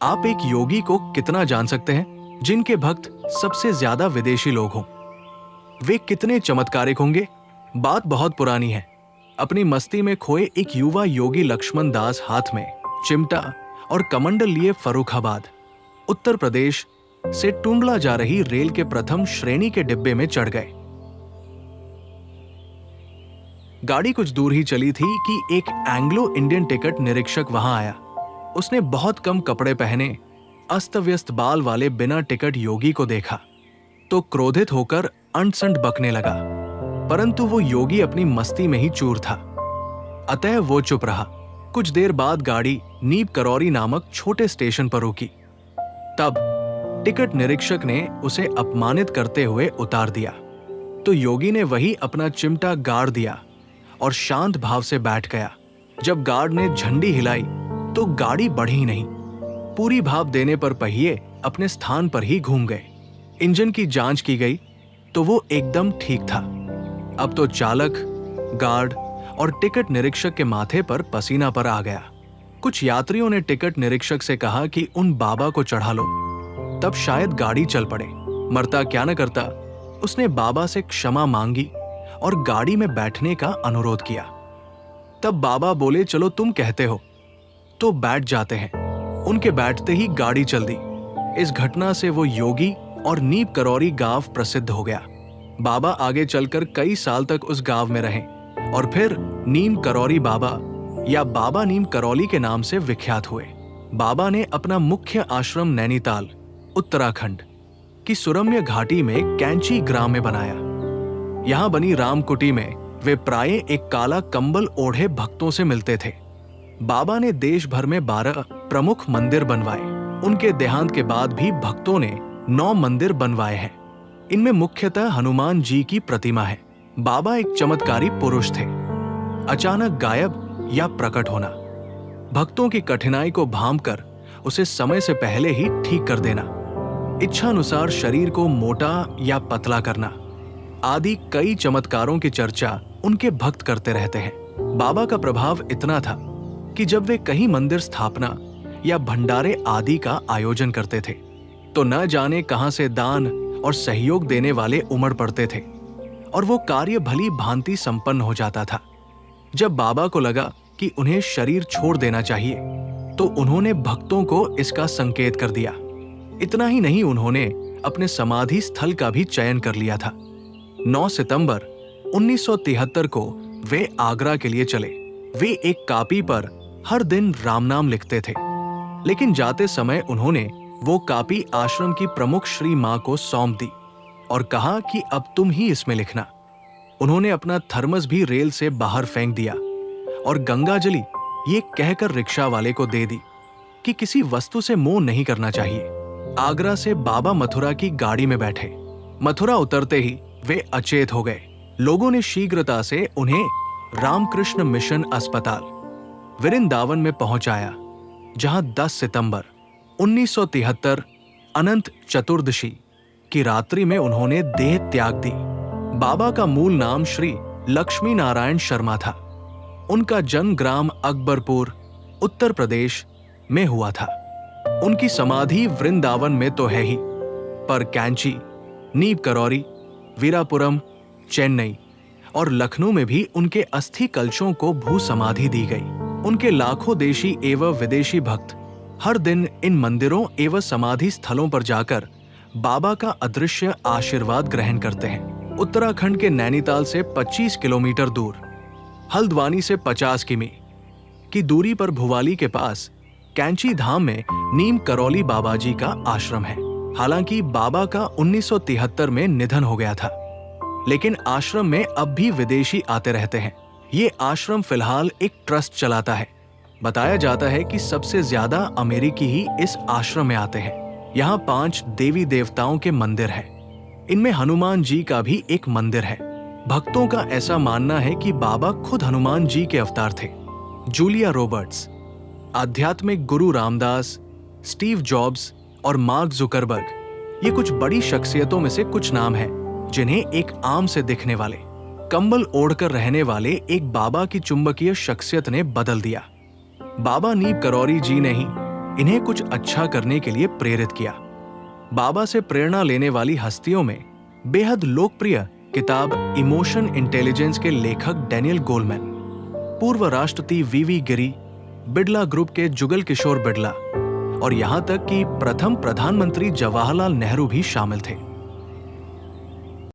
आप एक योगी को कितना जान सकते हैं जिनके भक्त सबसे ज्यादा विदेशी लोग हों? वे कितने चमत्कारिक होंगे? बात बहुत पुरानी है। अपनी मस्ती में खोए एक युवा योगी लक्ष्मण दास हाथ में चिमटा और कमंडल लिए फर्रुखाबाद, उत्तर प्रदेश से टुंडला जा रही रेल के प्रथम श्रेणी के डिब्बे में चढ़ गए। गाड़ी कुछ दूर ही चली थी कि एक एंग्लो इंडियन टिकट निरीक्षक वहां आया। उसने बहुत कम कपड़े पहने अस्त व्यस्त बाल वाले बिना टिकट योगी को देखा तो क्रोधित होकर अंट-संट बकने लगा, परंतु वो योगी अपनी मस्ती में ही चूर था, अतः वो चुप रहा। कुछ देर बाद गाड़ी नीप करौरी नामक छोटे स्टेशन पर रुकी। तब टिकट निरीक्षक ने उसे अपमानित करते हुए उतार दिया तो योगी ने वही अपना चिमटा गाड़ दिया और शांत भाव से बैठ गया। जब गार्ड ने झंडी हिलाई तो गाड़ी बढ़ी नहीं। पूरी भाप देने पर पहिए अपने स्थान पर ही घूम गए। इंजन की जांच की गई तो वो एकदम ठीक था। अब तो चालक, गार्ड और टिकट निरीक्षक के माथे पर पसीना पर आ गया। कुछ यात्रियों ने टिकट निरीक्षक से कहा कि उन बाबा को चढ़ा लो, तब शायद गाड़ी चल पड़े। मरता क्या न करता, उसने बाबा से क्षमा मांगी और गाड़ी में बैठने का अनुरोध किया। तब बाबा बोले, चलो तुम कहते हो तो बैठ जाते हैं। उनके बैठते ही गाड़ी चल दी। इस घटना से वो योगी और नीप करौरी गांव प्रसिद्ध हो गया। बाबा आगे चलकर कई साल तक उस गांव में रहे और फिर नीम करौरी बाबा या बाबा नीम करौली के नाम से विख्यात हुए। बाबा ने अपना मुख्य आश्रम नैनीताल, उत्तराखंड की सुरम्य घाटी में कैंची ग्राम में बनाया। यहां बनी रामकुटी में वे प्रायः एक काला कंबल ओढ़े भक्तों से मिलते थे। बाबा ने देश भर में 12 प्रमुख मंदिर बनवाए। उनके देहांत के बाद भी भक्तों ने 9 मंदिर बनवाए हैं। इनमें मुख्यतः हनुमान जी की प्रतिमा है। बाबा एक चमत्कारी पुरुष थे। अचानक गायब या प्रकट होना, भक्तों की कठिनाई को भांपकर उसे समय से पहले ही ठीक कर देना, इच्छानुसार शरीर को मोटा या पतला करना आदि कई चमत्कारों की चर्चा उनके भक्त करते रहते हैं। बाबा का प्रभाव इतना था कि जब वे कहीं मंदिर स्थापना या भंडारे आदि का आयोजन करते थे तो न जाने कहां से दान और सहयोग देने वाले उमड़ पड़ते थे और वो कार्य भली भांति संपन्न हो जाता था। जब बाबा को लगा कि उन्हें शरीर छोड़ देना चाहिए तो उन्होंने भक्तों को इसका संकेत कर दिया। इतना ही नहीं, उन्होंने अपने समाधि स्थल का भी चयन कर लिया था। 9 सितंबर 1973 को वे आगरा के लिए चले। वे एक कापी पर हर दिन राम नाम लिखते थे, लेकिन जाते समय उन्होंने वो कापी आश्रम की प्रमुख श्री मां को सौंप दी और कहा कि अब तुम ही इसमें लिखना। उन्होंने अपना थर्मस भी रेल से बाहर फेंक दिया और गंगाजली ये कहकर रिक्शा वाले को दे दी कि किसी वस्तु से मोह नहीं करना चाहिए। आगरा से बाबा मथुरा की गाड़ी में बैठे। मथुरा उतरते ही वे अचेत हो गए। लोगों ने शीघ्रता से उन्हें रामकृष्ण मिशन अस्पताल वृंदावन में पहुंचाया, जहां 10 सितंबर 1973 अनंत चतुर्दशी की रात्रि में उन्होंने देह त्याग दी। बाबा का मूल नाम श्री लक्ष्मी नारायण शर्मा था। उनका जन्म ग्राम अकबरपुर, उत्तर प्रदेश में हुआ था। उनकी समाधि वृंदावन में तो है ही, पर कैंची, नीप करौरी, वीरापुरम, चेन्नई और लखनऊ में भी उनके अस्थि कलशों को भू समाधि दी गई। उनके लाखों देशी एवं विदेशी भक्त हर दिन इन मंदिरों एवं समाधि स्थलों पर जाकर बाबा का अदृश्य आशीर्वाद ग्रहण करते हैं। उत्तराखंड के नैनीताल से 25 किलोमीटर दूर, हल्द्वानी से 50 किमी की दूरी पर भुवाली के पास कैंची धाम में नीम करौली बाबा जी का आश्रम है। हालांकि बाबा का 1973 में निधन हो गया था, लेकिन आश्रम में अब भी विदेशी आते रहते हैं। ये आश्रम फिलहाल एक ट्रस्ट चलाता है। बताया जाता है कि सबसे ज्यादा अमेरिकी ही इस आश्रम में आते हैं। यहाँ 5 देवी देवताओं के मंदिर हैं। इनमें हनुमान जी का भी एक मंदिर है। भक्तों का ऐसा मानना है कि बाबा खुद हनुमान जी के अवतार थे। जूलिया रॉबर्ट्स, आध्यात्मिक गुरु रामदास, स्टीव जॉब्स और मार्क जुकरबर्ग, ये कुछ बड़ी शख्सियतों में से कुछ नाम हैं जिन्हें एक आम से दिखने वाले, कंबल ओढ़कर रहने वाले एक बाबा की चुंबकीय शख्सियत ने बदल दिया। बाबा नीप करौरी जी ने ही इन्हें कुछ अच्छा करने के लिए प्रेरित किया। बाबा से प्रेरणा लेने वाली हस्तियों में बेहद लोकप्रिय किताब इमोशन इंटेलिजेंस के लेखक डैनियल गोलमैन, पूर्व राष्ट्रपति वीवी गिरी, बिड़ला ग्रुप के जुगल किशोर बिड़ला और यहां तक कि प्रथम प्रधानमंत्री जवाहरलाल नेहरू भी शामिल थे।